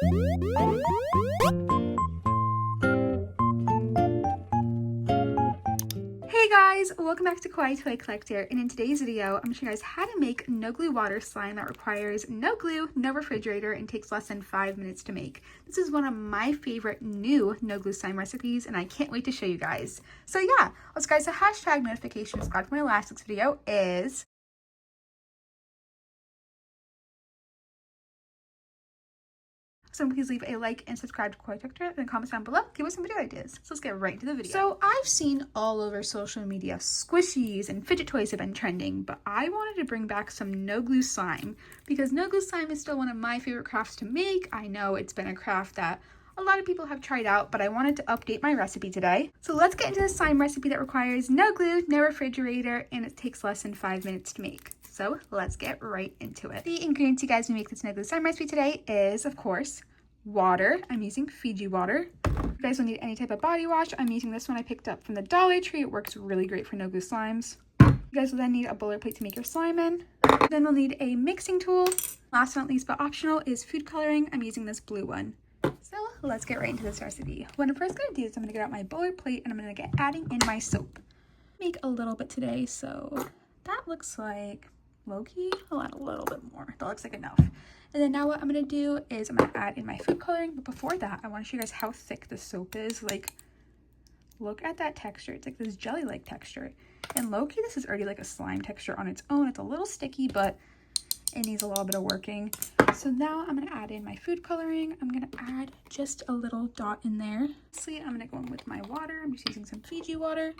Hey guys, welcome back to Kawaii Toy Collector, and in today's video I'm going to show you guys how to make no glue water slime that requires no glue, no refrigerator, and takes less than 5 minutes to make. This is one of my favorite new no glue slime recipes and I can't wait to show you guys. So yeah, also guys, the hashtag notification subscribe to my last week's video is so please leave a like and subscribe to KawaiiToyFun and comments down below. Give us some video ideas. So let's get right into the video. So I've seen all over social media squishies and fidget toys have been trending, but I wanted to bring back some no glue slime because no glue slime is still one of my favorite crafts to make. I know it's been a craft that a lot of people have tried out, but I wanted to update my recipe today. So let's get into the slime recipe that requires no glue, no refrigerator, and it takes less than 5 minutes to make. So let's get right into it. The ingredients you guys will make this no glue slime recipe today is, of course, water. I'm using Fiji water. You guys will need any type of body wash. I'm using this one I picked up from the Dollar Tree. It works really great for no glue slimes. You guys will then need a bowler plate to make your slime in. Then we'll need a mixing tool. Last but not least, but optional, is food coloring. I'm using this blue one. So let's get right into this recipe. What I'm first going to do is I'm going to get out my bowler plate and I'm going to get adding in my soap. Make a little bit today, so that looks like low-key. I'll add a little bit more. That looks like enough. And then now what I'm going to do is I'm going to add in my food coloring. But before that, I want to show you guys how thick the soap is. Like, look at that texture. It's like this jelly-like texture. And low-key, this is already like a slime texture on its own. It's a little sticky, but it needs a little bit of working. So now I'm going to add in my food coloring. I'm going to add just a little dot in there. So I'm going to go in with my water. I'm just using some Fiji water.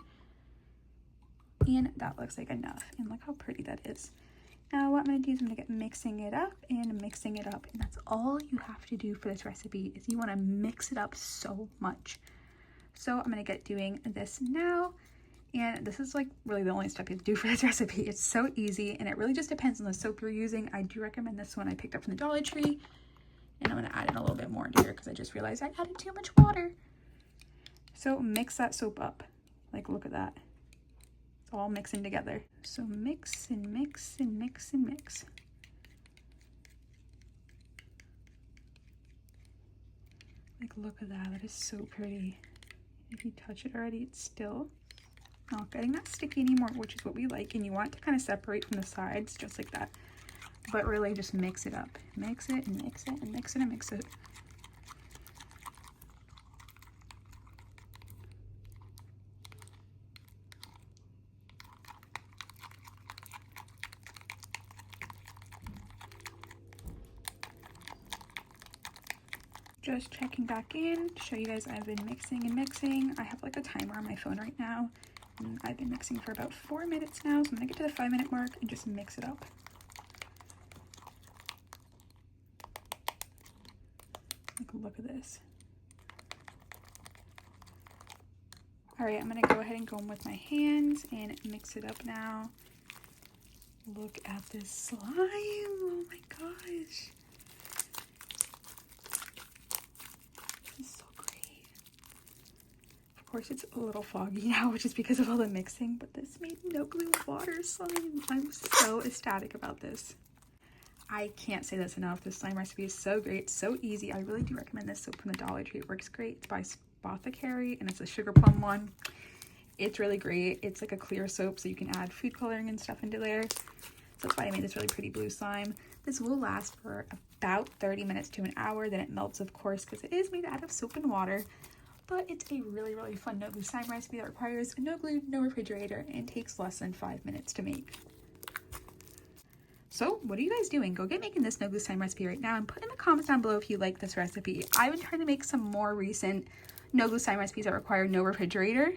And that looks like enough. And look how pretty that is. Now what I'm going to do is I'm going to get mixing it up and mixing it up. And that's all you have to do for this recipe is you want to mix it up so much. So I'm going to get doing this now. And this is like really the only step you have to do for this recipe. It's so easy and it really just depends on the soap you're using. I do recommend this one I picked up from the Dollar Tree. And I'm going to add in a little bit more into here because I just realized I added too much water. So mix that soap up. Like, look at that. All mixing together. So mix and mix and mix and mix. Like, look at that. That is so pretty. If you touch it already, it's still not getting that sticky anymore, which is what we like. And you want it to kind of separate from the sides just like that. But really just mix it up. Mix it and mix it and mix it and mix it. Just checking back in to show you guys I've been mixing and mixing. I have like a timer on my phone right now and I've been mixing for about 4 minutes now, so I'm gonna get to the 5-minute mark and just mix it up. Like, look at this. All right, I'm gonna go ahead and go in with my hands and mix it up now. Look at this slime. Oh my gosh. Of course, it's a little foggy now, which is because of all the mixing, but this made no glue water slime. I'm so ecstatic about this. I can't say this enough. This slime recipe is so great, so easy. I really do recommend this soap from the Dollar Tree. It works great. It's by Apothecary, and it's a sugar plum one. It's really great. It's like a clear soap, so you can add food coloring and stuff into there. So that's why I made this really pretty blue slime. This will last for about 30 minutes to an hour. Then it melts, of course, because it is made out of soap and water. But it's a really, really fun no glue slime recipe that requires no glue, no refrigerator, and takes less than 5 minutes to make. So what are you guys doing? Go get making this no glue slime recipe right now and put in the comments down below if you like this recipe. I've been trying to make some more recent no glue slime recipes that require no refrigerator.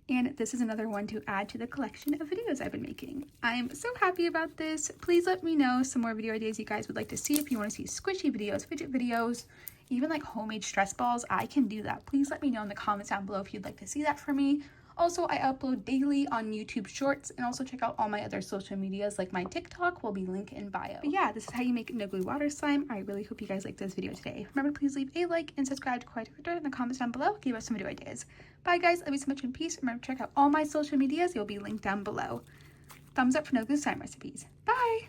And this is another one to add to the collection of videos I've been making. I'm so happy about this. Please let me know some more video ideas you guys would like to see. If you want to see squishy videos, fidget videos, even like homemade stress balls, I can do that. Please let me know in the comments down below if you'd like to see that from me. Also, I upload daily on YouTube Shorts, and also check out all my other social medias like my TikTok will be linked in bio. But yeah, this is how you make no glue water slime. I really hope you guys liked this video today. Remember to please leave a like and subscribe to KawaiiToyFun in the comments down below. Give us some video ideas. Bye guys, love you so much in peace. Remember to check out all my social medias. They'll be linked down below. Thumbs up for no glue slime recipes. Bye!